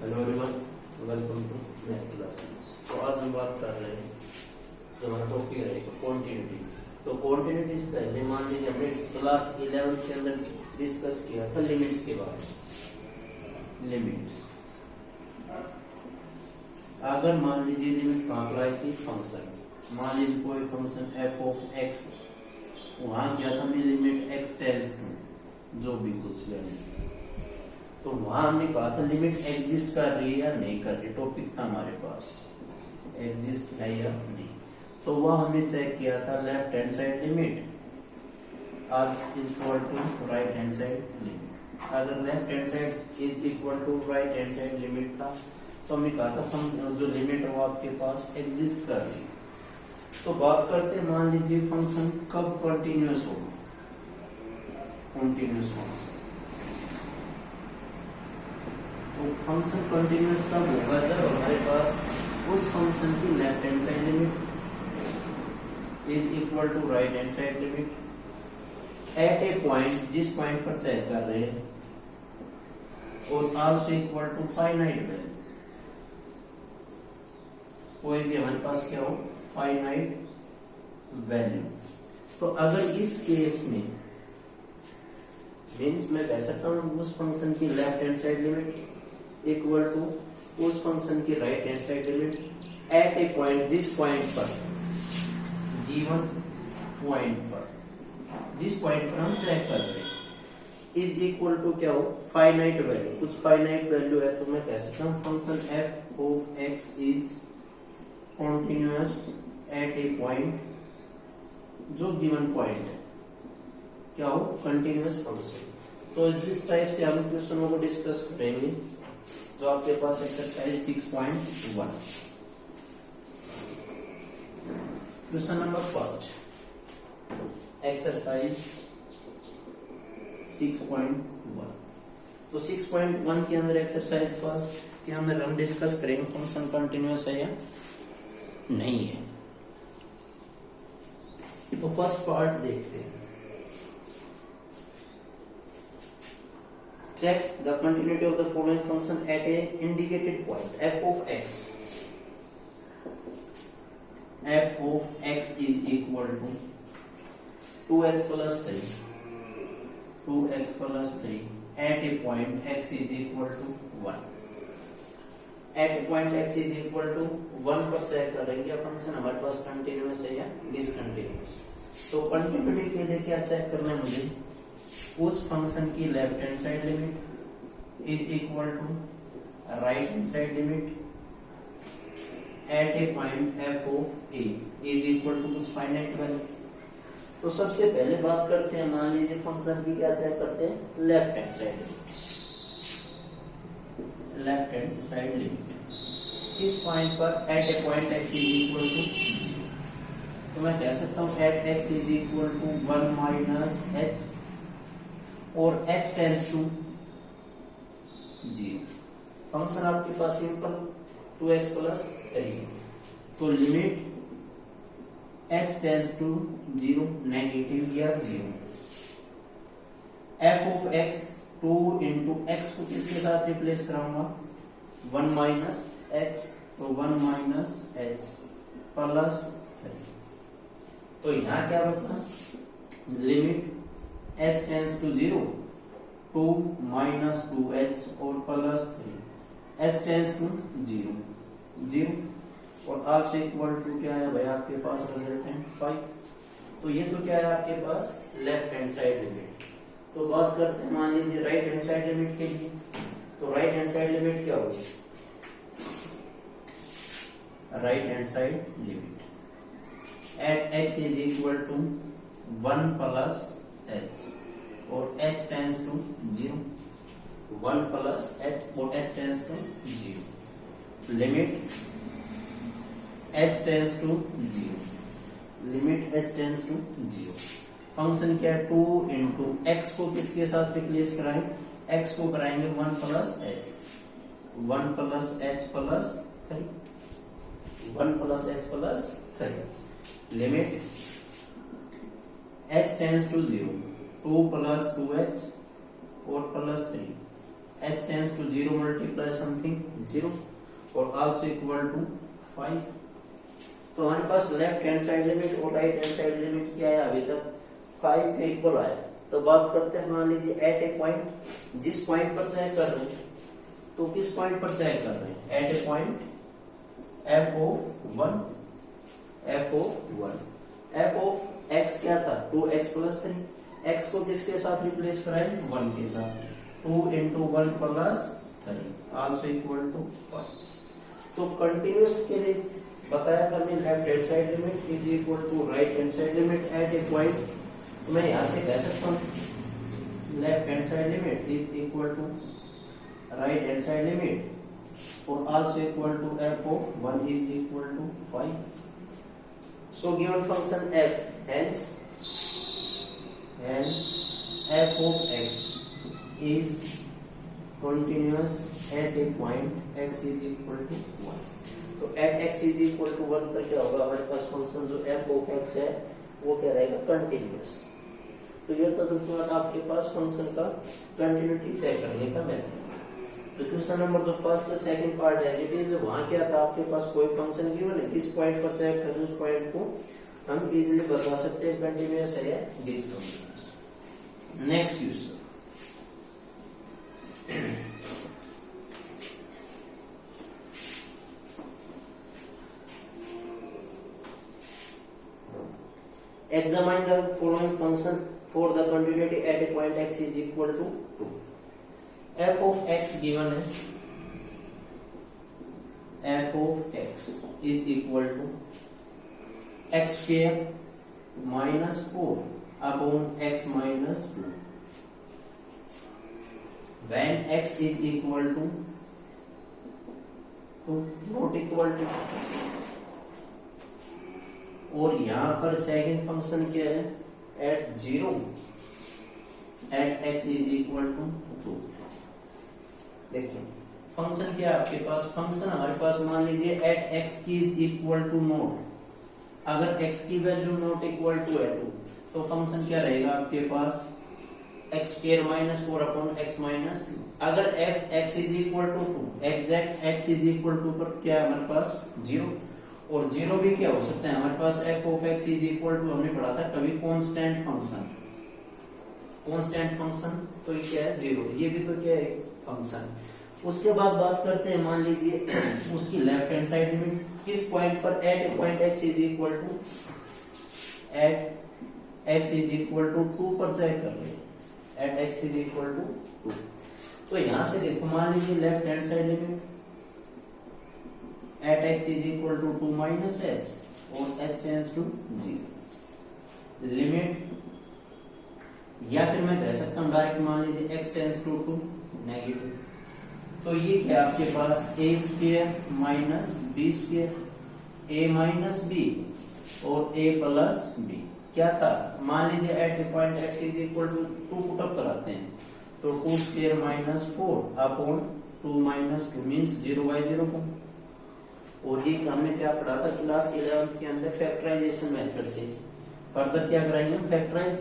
Hello everyone, welcome to math classes. तो आज हम बात कर रहे हैं जो हमारा टॉपिक रहेगा कॉन्टिन्यूटी। तो कॉन्टिन्यूटी से पहले मान लीजिए हमने क्लास 11 के अंदर डिस्कस किया था लिमिट्स के बारे में। लिमिट्स अगर मान लीजिए लिमिट कहाँ पर आई थी, फंक्शन। मान लीजिए कोई फंक्शन एफ ऑफ एक्स, वहां क्या था हमने लिमिट एक्स टेंस टू जो भी कुछ लेने, तो वहां हमने कहा था लिमिट एग्जिस्ट कर रही है या नहीं कर रही। टॉपिक था हमारे पास एग्जिस्ट है या नहीं। तो वह हमने चेक किया था left hand side limit are equal to right hand side limit. अगर left hand side is equal to right hand side limit था तो हमने कहा था हम जो लिमिट है वो आपके पास एग्जिस्ट कर रही। तो बात करते हैं, मान लीजिए फंक्शन कब कंटिन्यूअस होगा। कंटिन्यूअस फंक्शन, तो फंक्शन कंटिन्यूअस तब होगा जब हमारे पास उस फंक्शन की left hand side limit is equal to right hand side limit at a point, जिस पॉइंट पर चेक कर रहे हैं, और also equal to finite value. कोई भी हमारे पास क्या हो, फाइनाइट वैल्यू। तो अगर इस केस में मीन्स मैं कह सकता हूं उस फंक्शन की left hand side limit equal to उस फंक्शन की right hand side limit at a point, जिस पॉइंट पर गिवन पॉइंट पर, जिस पॉइंट पर हम चेक कर रहे हैं, इज इक्वल टू क्या हो, फाइनाइट वैल्यू। कुछ फाइनाइट वैल्यू है तो मैं कह सकता हूं function F of X is continuous at a point, जो गिवन पॉइंट है क्या हो, कंटिन्यूअस फंक्शन। तो जिस टाइप से हम क्वेश्चनों को डिस्कस करेंगे, जो आपके पास exercise 6.1, question number first, exercise 6.1। तो 6.1 के अंदर एक्सरसाइज फर्स्ट के अंदर हम डिस्कस करेंगे फंक्शन कंटिन्यूअस है या नहीं है। तो फर्स्ट पार्ट देखते हैं। Check the continuity of the following function at a indicated point f of x. F of x is equal to 2x plus 3. 2x plus 3 at a point x is equal to 1. At a point x is equal to 1 पर check करेंगे function हमारे पास continuous है या discontinuous. तो continuity के लिए क्या check करना है मुझे, उस फंक्शन की left hand side limit is equal to right hand side limit at a point f of a is equal to कुछ फाइनाइट वैल्यू। तो सबसे पहले बात करते हैं, मान लीजिए फंक्शन की क्या चेक करते हैं, left hand side limit. Left hand side limit इस पॉइंट पर at a point x is equal to, तो मैं कह सकता हूं at x is equal to 1 minus h, और h टेंस टू 0। फंक्शन आपके पास सिंपल 2x प्लस 3, तो limit h tends to 0 negative या 0। f of x 2 into x को किसके साथ रिप्लेस कराऊंगा, 1 माइनस h, तो 1 माइनस h प्लस 3। तो यहां क्या बचा, limit h tends to 0 2 minus 2h और प्लस 3, h टेंस टू 0 0, और आल्सो इक्वल टू क्या है भाई आपके पास रिजल्टेंट 5। तो ये तो क्या है आपके पास लेफ्ट हैंड साइड लिमिट। तो बात करते हैं मान लीजिए राइट हैंड साइड लिमिट के लिए। तो राइट हैंड साइड लिमिट क्या होगी, right hand side limit at x is equal to 1 plus h और h tends to 0, 1 plus h और h tends to 0, limit h tends to 0, limit h tends to 0। Function क्या है, 2 into x को किसके साथ replace कराएं, x को कराएंगे 1 plus h, 1 plus h plus 3, 1 plus h plus 3, limit h tends to 0, 2 plus 2h और plus 3, h tends to 0 multiply something 0 और also equal to 5। तो हमारे पास लेफ्ट हैंड साइड लिमिट और राइट हैंड साइड लिमिट क्या है अभी तक 5 के इक्वल आया। तो बात करते हैं, मान लीजिए एट ए पॉइंट, जिस पॉइंट पर चेक कर रहे हैं, तो किस पॉइंट पर चेक कर रहे हैं, at a point f(1), f of x क्या था 2x + 3, x को किसके साथ रिप्लेस कराएं 1 के साथ, 2 × 1 + 3 आल्सो इक्वल टू 1। तो कंटिन्यूअस के लिए बताया था हमने, left hand side limit is equal to right hand side limit at a point. तो मैं यहां से कह सकता हूं left hand side limit is equal to right hand side limit और also equal to f(1) is equal to 5। So given function f, hence f of x is continuous at a point x is equal to 1। तो at x is equal to 1 पर क्या होगा, हमारे पास function जो f of x है वो क्या रहेगा, कंटिन्यूअस। तो ये तो तुरंत आपके पास फंक्शन का कंटिन्यूटी चेक करने का मेथड। तो क्वेश्चन नंबर जो फर्स्ट सेकंड पार्ट है इट इज, वहां क्या था आपके पास कोई फंक्शन गिवन है, किस पॉइंट पर चेक करें उस पॉइंट को हम इजीली बता सकते हैं कंटिन्यूअस है या discontinuous. Next question, examine the following function for the continuity at a point x is equal to 2। f of x given है, f of x is equal to x² minus 4 upon x minus 2 when x is equal to not equal to, और यहां पर second function क्या है, at 0 at x is equal to 2। देखिए function क्या है आपके पास, फंक्शन हमारे पास मान लीजिए at x is equal to not, अगर x की वैल्यू नॉट इक्वल टू है 2 तो फंक्शन क्या रहेगा आपके पास x² - 4 अपॉन x माइनस 2। अगर x is equal to 2, exact x is equal to पर क्या है हमारे पास 0, और 0 भी क्या हो सकता है हमारे पास f of x is equal to, हमने पढ़ा था कभी कांस्टेंट फंक्शन, कांस्टेंट फंक्शन तो ये क्या है 0, ये भी तो क्या है फंक्शन। उसके बाद बात करते हैं, मान लीजिए उसकी लेफ्ट हैंड साइड लिमिट किस पॉइंट पर, at point x is equal to, at x is equal to 2 पर चेक कर रहे हैं, at x is equal to 2। तो यहां से देखो मान लीजिए left hand side limit at x is equal to 2 minus h और h tends to 0 लिमिट, या फिर मैं कह सकता हूं डायरेक्ट मान लीजिए x tends to नेगेटिव। तो ये क्या आपके पास a² minus b², a minus b और a plus b क्या था, मान लीजिए at a point x is equal to 2 put up कराते हैं तो 2² minus 4 upon 2 minus 2 means 0/0 form. और ये हमने क्या पढ़ा था क्लास 11 के अंदर, फैक्टराइजेशन मेथड से फर्दर क्या कराएंगे हम, फैक्टराइज।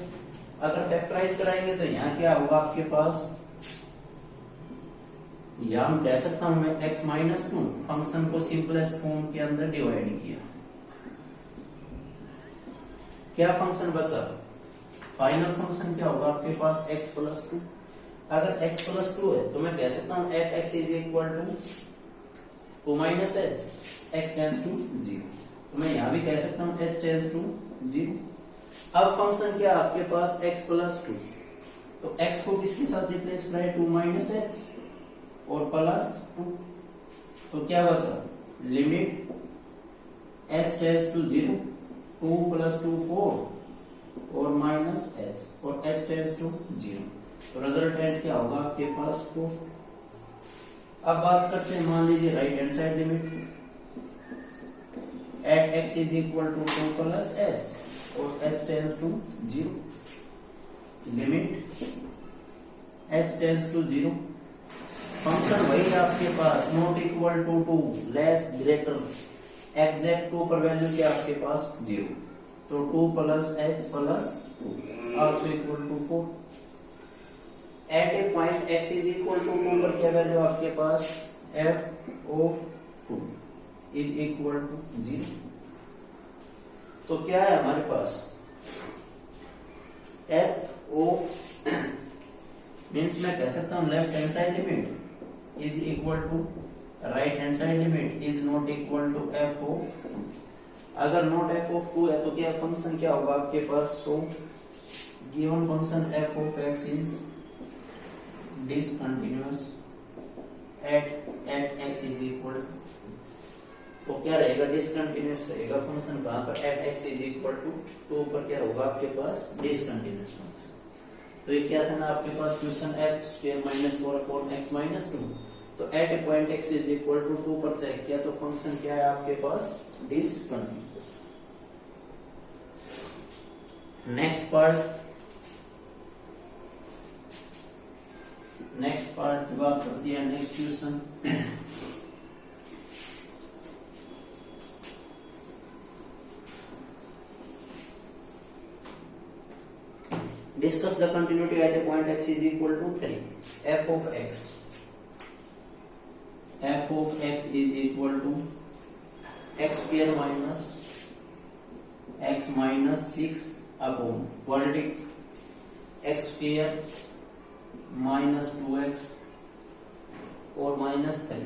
अगर फैक्टराइज कराएंगे तो यहाँ क्या होगा आपके पास, या हम कह सकता हूं मैं x माइनस 2 फंक्शन को सिंपलेस्ट फॉर्म के अंदर डिवाइड किया, क्या फंक्शन बचा, फाइनल फंक्शन क्या होगा आपके पास x + 2। अगर x + 2 है तो मैं कह सकता हूं at x is equal to 2 minus h, x tends to 0। तो मैं यहां भी कह सकता हूं h tends to 0। अब फंक्शन क्या आपके पास x + 2, तो x को किसके साथ रिप्लेस करें 2 minus h और प्लस 2, तो क्या बचा लिमिट h tends to 0, 2 + 2 4 और माइनस h और h tends to 0। तो रिजल्टेंट क्या होगा आपके पास 4। अब बात करते हैं, मान लीजिए right hand side limit at x is equal to 2 plus h और h tends to 0, limit h tends to 0, function वही आपके पास not equal to 2 less greater, exact 2 पर वैल्यू क्या आपके पास 0, तो 2 plus h plus 2 also equal to 4। At a point x is equal to 2 पर क्या वैल्यू आपके पास f of 2 is equal to 0। तो क्या है हमारे पास f ऑफ मीन्स मैं कह सकता हूं left hand side limit is equal to right hand side limit is not equal to f of, अगर नॉट f ऑफ 2 है तो क्या फंक्शन क्या होगा आपके पास, so given function f of x is discontinuous at x is equal, तो क्या रहेगा डिसकंटिन्यूअस रहेगा फंक्शन कहां पर at x is equal to 2 पर क्या होगा आपके पास डिसकंटिन्यूअस फंक्शन। तो ये क्या था ना आपके पास question x square minus 4 upon x minus 2, तो at a point x is equal to 2 पर चेक किया तो फंक्शन क्या है आपके पास डिसकंटिन्यूअस। नेक्स्ट पार्ट बात करती है next question. Discuss the continuity at a point x is equal to 3. f of x is equal to x square minus x minus 6 upon quadratic x square minus 2x or minus 3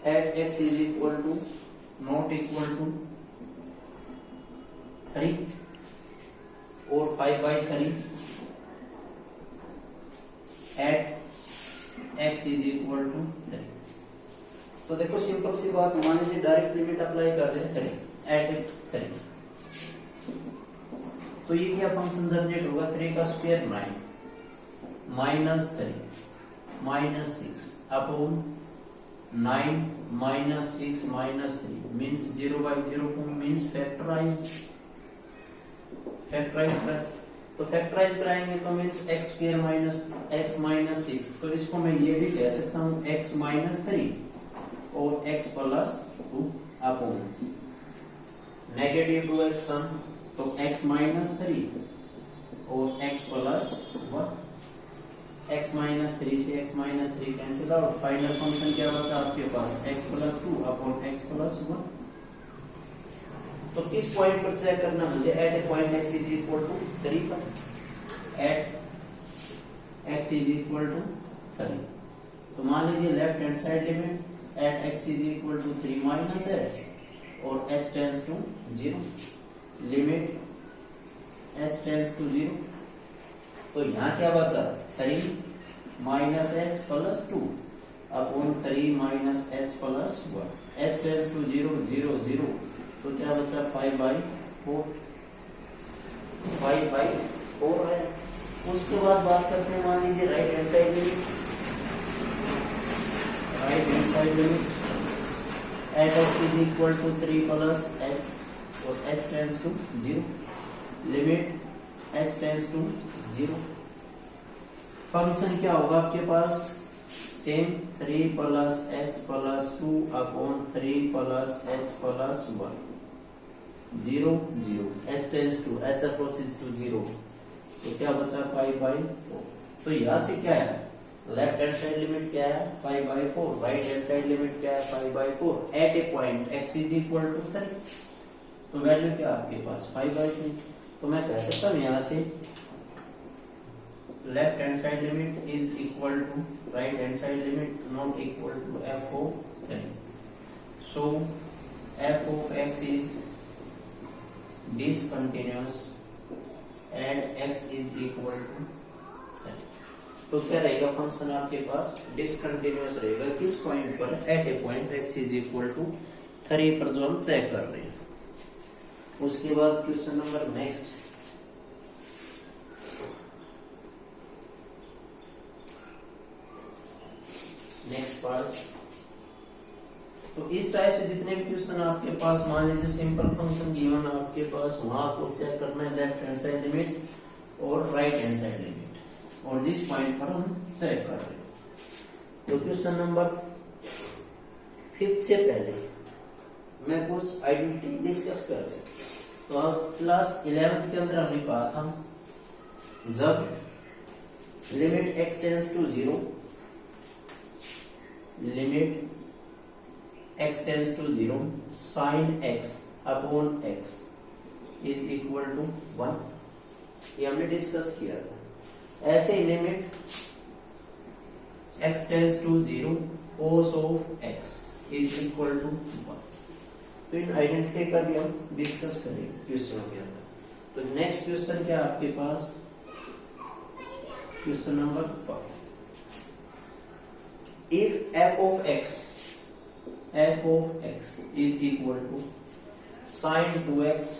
at x is equal to not equal to 3 और 5/3 at x is equal to 3। तो देखो simple सी बात, मान लीजिए direct limit apply कर रहे हैं 3 eight 3, तो ये क्या फंक्शन जनरेट होगा 3 का square 9 minus 3 minus 6 upon 9 minus 6 minus 3 means 0/0 form means factorise तो फैक्टराइज कराएंगे तो means x square minus x minus 6, तो इसको मैं ये भी कह सकता हूँ x माइनस 3 और x plus 2 upon negative 2x सम, तो x माइनस 3 और x प्लस 1, x माइनस 3 से x minus 3 cancel out, final function क्या बचा आपके पास x plus 2 upon x plus 1। तो किस पॉइंट पर चेक करना मुझे, at a point x is equal to 3 पर, at x is equal to 3, तो मान लीजिए left hand side limit at x is equal to 3 minus h और h tends to 0, limit h tends to 0, तो यहाँ क्या बचा 3 minus h plus 2 upon 3 minus h plus 1, h tends to 0 0 0, तो क्या बचा 5/4 है। उसके बाद बात करते हैं मान लीजिए right hand side limit at x is equal to 3 plus x और h tends to 0, limit h tends to 0, function क्या होगा आपके पास same 3 plus h plus 2 upon 3 plus h plus 1 0 0, h tends to h approaches to 0, तो क्या बचा 5/4। तो यहाँ से क्या है लेफ्ट हैंड साइड लिमिट क्या है 5/4, राइट हैंड साइड लिमिट क्या है 5/4 at a point x is equal to 3, तो वैल्यू क्या आपके पास 5/3। तो मैं कह सकता हूँ यहाँ से left hand side limit is equal to right hand side limit not equal to f of 3, so f of x is discontinuous and x is equal to 3। तो क्या रहेगा फंक्शन आपके पास डिसकंटिन्यूअस रहेगा किस पॉइंट पर, at a point x is equal to 3 पर जो हम चेक कर रहे हैं। उसके बाद क्वेश्चन नंबर नेक्स्ट, पार्ट, तो इस टाइप से जितने भी क्वेश्चन आपके पास मान लीजिए सिंपल फंक्शन गिवन आपके पास, वहां आपको चेक करना है लेफ्ट हैंड साइड लिमिट और राइट हैंड साइड लिमिट, और जिस पॉइंट पर हम चेक कर रहे हैं। तो क्वेश्चन नंबर 5 से पहले मैं कुछ आइडेंटिटी डिस्कस कर रहे। तो अब क्लास 11th के अंदर हमने कहा था जब limit x tends to 0, limit x tends to 0 sine x upon x is equal to 1, ये हमने डिस्कस किया था। ऐसे ही limit x tends to 0 cos of x is equal to 1। तो इन आइडेंटिटी का भी हम डिस्कस करेंगे क्वेश्चन के अंदर। तो नेक्स्ट क्वेश्चन क्या आपके पास, question number 5। If f of x is equal to sin 2x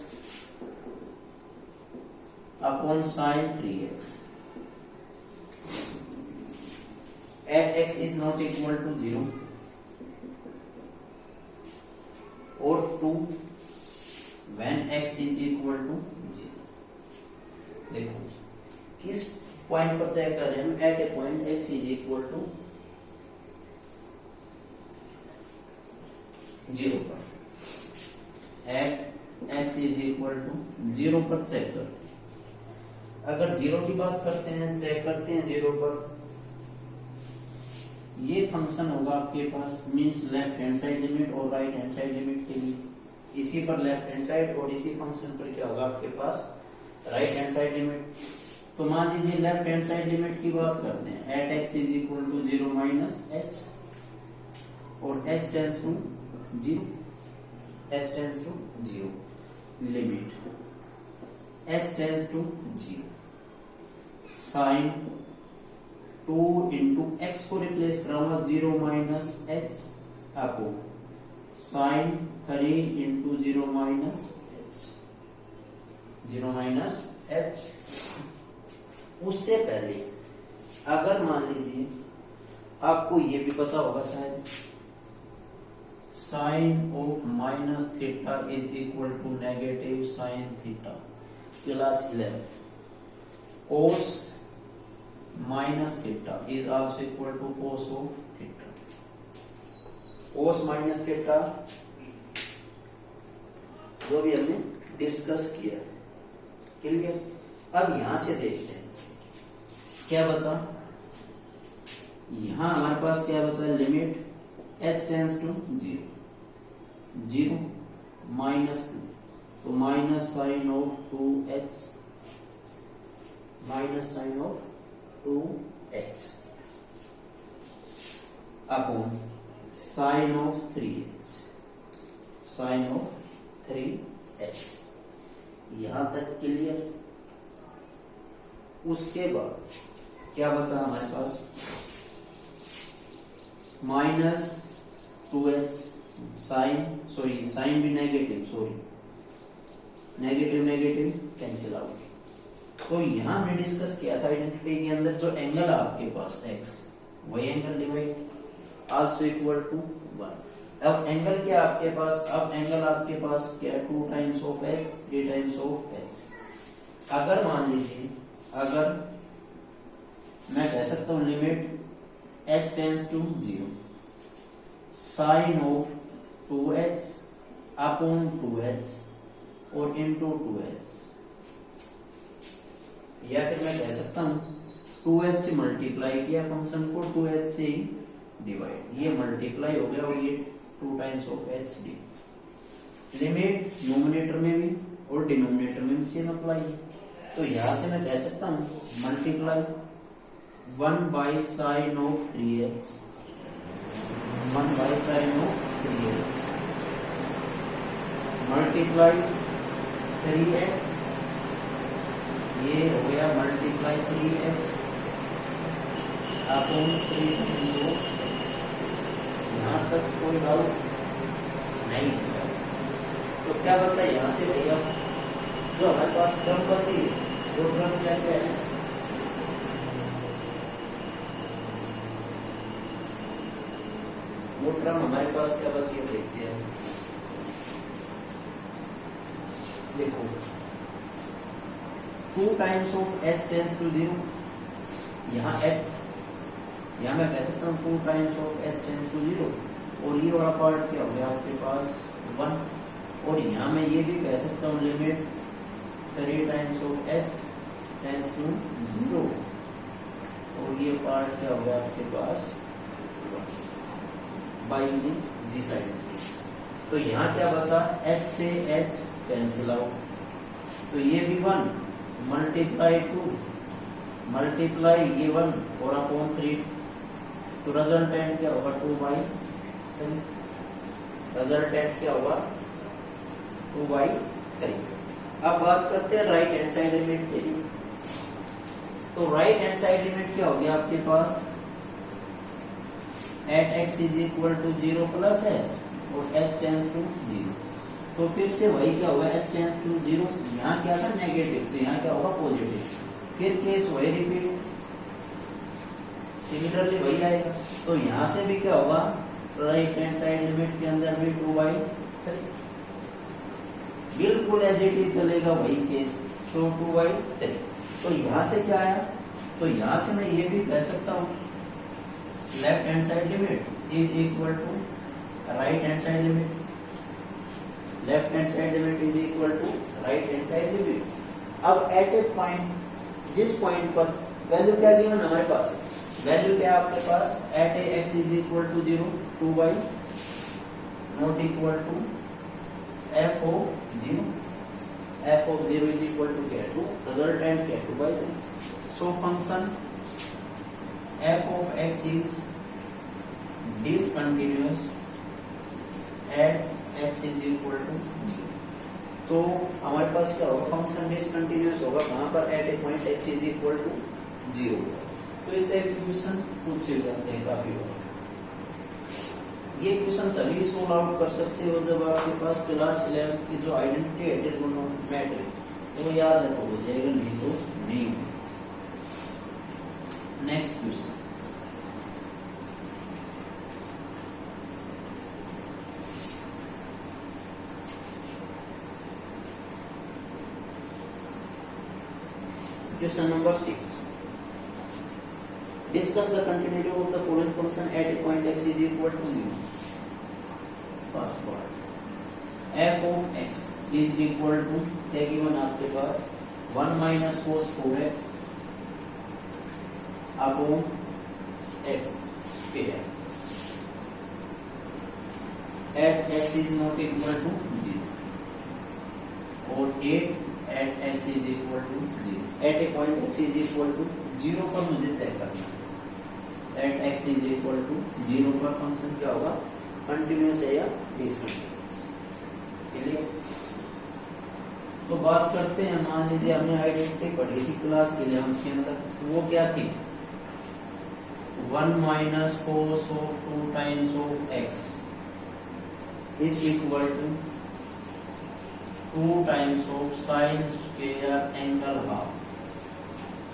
upon sin 3x at x is not equal to 0 or 2 when x is equal to 0। देखो किस पॉइंट पर चेक कर रहे हैं हम, at a point x is equal to 0 पर, at x is equal to 0 पर check कर। अगर 0 की बात करते हैं, चेक करते हैं 0 पर, ये फंक्शन होगा आपके पास, means left hand side limit और राइट हैंड साइड लिमिट के लिए, इसी पर लेफ्ट हैंड साइड और इसी फंक्शन पर क्या होगा आपके पास, राइट हैंड साइड लिमिट। तो मान लीजिए लेफ्ट हैंड साइड लिमिट की बात करते हैं, at x is equal to 0 minus h और h tends to 0, h tends to 0, limit h tends to 0 sine 2 into x को रिप्लेस कराऊंगा 0 माइनस h आपको sine 3 into 0 minus h, 0 minus h। उससे पहले अगर मान लीजिए आपको ये भी पता होगा शायद, sine of minus theta is equal to negative sine theta, class 11, cos minus theta is also equal to cos of theta, cos minus theta जो भी हमने डिस्कस किया। क्लियर? अब यहां से देखते हैं क्या बचा, यहां हमारे पास क्या बचा, limit h tends to 0, 0 minus 2, तो minus sine of 2h, minus sine of 2h upon sine of 3h, sine of 3h। यहां तक क्लियर? उसके बाद क्या बचा हमारे पास, minus 2h sine, sorry sine भी negative, sorry negative negative cancel out. तो यहां हमने डिस्कस किया था आइडेंटिटी के अंदर, जो एंगल है आपके पास x, वही angle divide also equal to 1। अब एंगल क्या आपके पास, अब एंगल आपके पास क्या, 2 times of h, 3 times of h। अगर मान लीजिए, अगर मैं कह सकता हूं limit h tends to 0 sine of 2h upon 2h और इनटू 2h, या फिर मैं कह सकता हूं 2h से मल्टीप्लाई किया फंक्शन को, 2h से डिवाइड, ये मल्टीप्लाई हो गया और ये 2 times of h D. Limit nominator में भी और डिनोमिनेटर में भी सेम अप्लाई। तो यहां से मैं कह सकता हूं multiply 1 by sine of 3h, 1 by sine of 3h multiply 3h, ये हो गया multiply 3h upon 3 times of h। यहां तक कोई डाउट नहीं सर? तो क्या बचा यहां से भैया, जो हमारे पास क्रम बची है, वो क्रम क्या क्या है, वो क्रम हमारे पास क्या बची है देखते हैं। देखो 2 times of h tends to 0, यहाँ h, यहाँ मैं कह सकता हूँ 2 times of h tends to 0, और ये वाला पार्ट क्या हो गया आपके पास 1, और यहाँ मैं ये भी कह सकता हूँ limit 3 times of h tends to 0 और ये पार्ट क्या होगा आपके पास बाई यूजिंग दिस आइडेंटिटी। तो यहाँ क्या बचा, h से h कैंसिल आउट, तो ये भी 1 मल्टीप्लाई 2 मल्टीप्लाई ये 1 और अपॉन 3, तो रिजल्टेंट क्या होगा 2/3, रिजल्टेंट क्या होगा 2/3। अब बात करते हैं राइट हैंड साइड लिमिट के लिए। तो राइट हैंड साइड लिमिट क्या होगी आपके पास, at x is equal to 0 plus h और h टेंस टू 0। तो फिर से वही क्या होगा, h टेंस टू 0, यहाँ क्या था नेगेटिव, तो यहाँ क्या होगा पॉजिटिव, फिर केस वही रिपीट, सिमिलरली वही आएगा। तो यहाँ से भी क्या होगा, राइट हैंड साइड लिमिट के अंदर भी 2/3, बिल्कुल एज इट इज चलेगा वही केस, तो 2/3। तो यहाँ से क्या आया, तो यहाँ से मैं ये भी कह सकता हूँ left hand side limit is equal to right hand side limit, left hand side limit is equal to right hand side limit. अब एट ए पॉइंट, जिस पॉइंट पर वैल्यू क्या गिवन हमारे पास, वैल्यू क्या आपके पास, at a x is equal to 0 2/, not equal to f of 0, f of 0 is equal to क्या 2, resultant क्या 2/3। so function f of x is discontinuous at x is equal to 0। तो हमारे पास क्या होगा, फंक्शन डिसकंटिन्यूअस होगा कहाँ पर, at a point x is equal to 0। तो इस टाइप के क्वेश्चन पूछे जाते हैं काफी बार। ये क्वेश्चन तभी सोल्व आउट कर सकते हो जब आपके पास क्लास 11 की जो आइडेंटिटी है ट्रिग्नोमेट्री वो याद है तो हो जाएगा, नहीं तो नहीं हो। Next question, question number 6। Discuss the continuity of the following function at a point x is equal to 0. First part, f of x is equal to क्या गिवन आपके पास 1 minus cos 4x upon x square at x is not equal to 0 और 8 at x is equal to 0। at a point x is equal to 0 पर मुझे check करना है, at x is equal to 0 पर function क्या होगा, continuous है या डिसकंटिन्यूअस। क्लियर। तो बात करते हैं, मान लीजिए हमने आइडेंटिटी पढ़ी थी क्लास 11 के अंदर, वो क्या थी, 1 minus cos of 2 times of x is equal to 2 times of sine square angle half.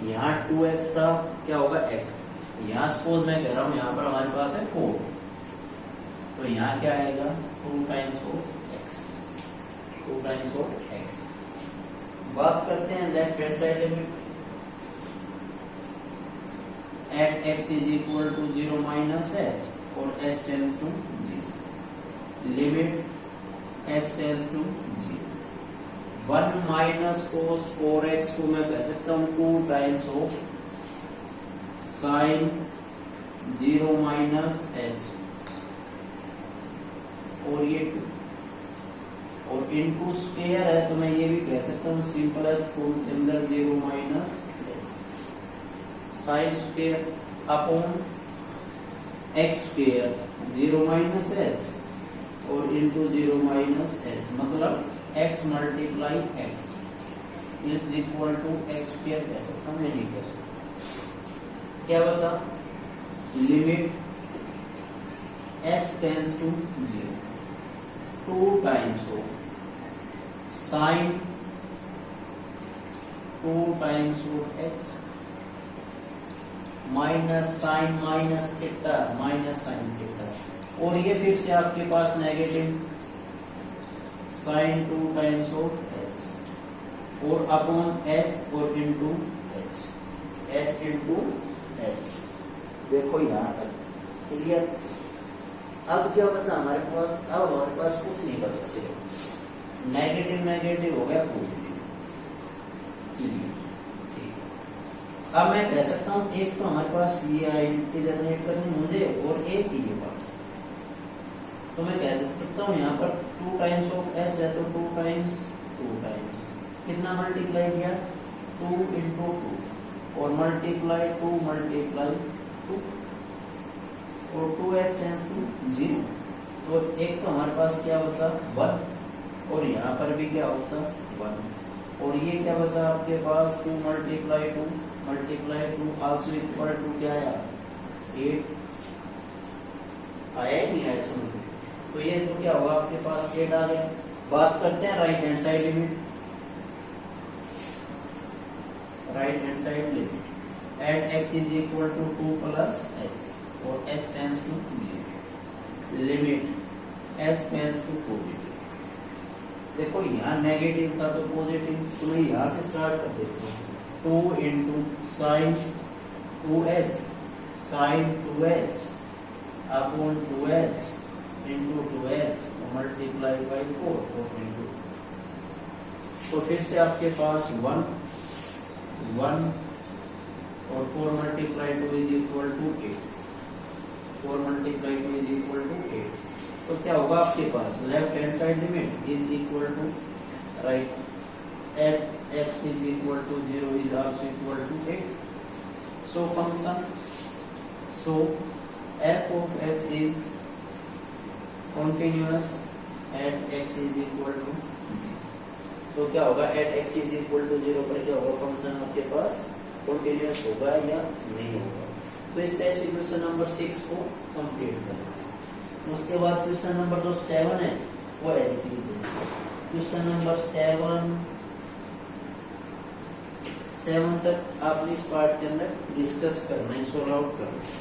यहाँ 2x था, क्या होगा x, यहाँ सपोज मैं कह रहा हूँ यहाँ पर हमारे पास है 4, तो यहाँ क्या आएगा 2 times of x, 2 times of x। बात करते हैं left hand side limit, at x is equal to 0 minus h और h tends to 0, limit h tends to 0। 1 minus cos 4x को मैं कह सकता हूँ 2 times of sine 0 minus h और ये 2 और इनटू स्क्वायर है, तो मैं ये भी कह सकता हूँ सिंपलेस्ट फॉर्म के अंदर 0 minus h sine square upon x square 0 minus h और इनटू 0 माइनस h, मतलब x multiply x is equal to x square कह सकता हूँ, मैं नहीं कह सकता। क्या बचा, limit h tends to 0, 2 times of sine 2 times of x minus sine minus theta minus sine theta, और ये फिर से आपके पास negative sine 2 times of h और अपॉन h और इनटू h इनटू h। देखो यहाँ तक क्लियर। अब क्या बचा हमारे पास, अब हमारे पास कुछ नहीं बचा, सिर्फ नेगेटिव नेगेटिव हो गया पॉजिटिव। क्लियर, ठीक। अब मैं कह सकता हूँ एक तो हमारे पास ये आइडेंटिटी जनरेट करनी मुझे और एक ही ये पार्ट, तो मैं कह सकता हूँ यहाँ पर 2 टाइम्स ऑफ h है तो 2 टाइम्स कितना मल्टीप्लाई किया 2 into 2 और मल्टीप्लाई 2 मल्टीप्लाई 2 और 2h टेंस टू 0, तो एक तो हमारे पास क्या बचा 1 और यहाँ पर भी क्या बचा 1 और ये क्या बचा आपके पास 2 मल्टीप्लाई 2 आल्सो इक्वल टू क्या आया 8 आया नहीं आया समझ में, तो ये तो क्या होगा आपके पास 8 आ गया। बात करते हैं right hand side limit, right hand side limit at x is equal to 2 plus h और h tends to 0, limit h tends to positive. देखो यहाँ नेगेटिव था तो पॉजिटिव, तो मैं यहाँ से स्टार्ट कर देता हूँ 2 into sin 2h sin 2h upon 2h into 2h multiply by 4 into, तो फिर से आपके पास 1 और 4 multiply 2 is equal to 8, 4 multiply 2 is equal to 8, तो क्या होगा आपके पास left hand side limit is equal to right at x is equal to 0 is also equal to 8. So function, so f of x is continuous at x is equal to 0. तो क्या होगा at x is equal to 0 पर क्या होगा function आपके पास continuous होगा या नहीं होगा। तो इस टाइप से क्वेश्चन नंबर 6 को कंप्लीट करें। उसके बाद क्वेश्चन नंबर जो 7 है वो है क्वेश्चन नंबर 7 तक आपने इस पार्ट के अंदर डिस्कस करना है, सॉल्व आउट करना है।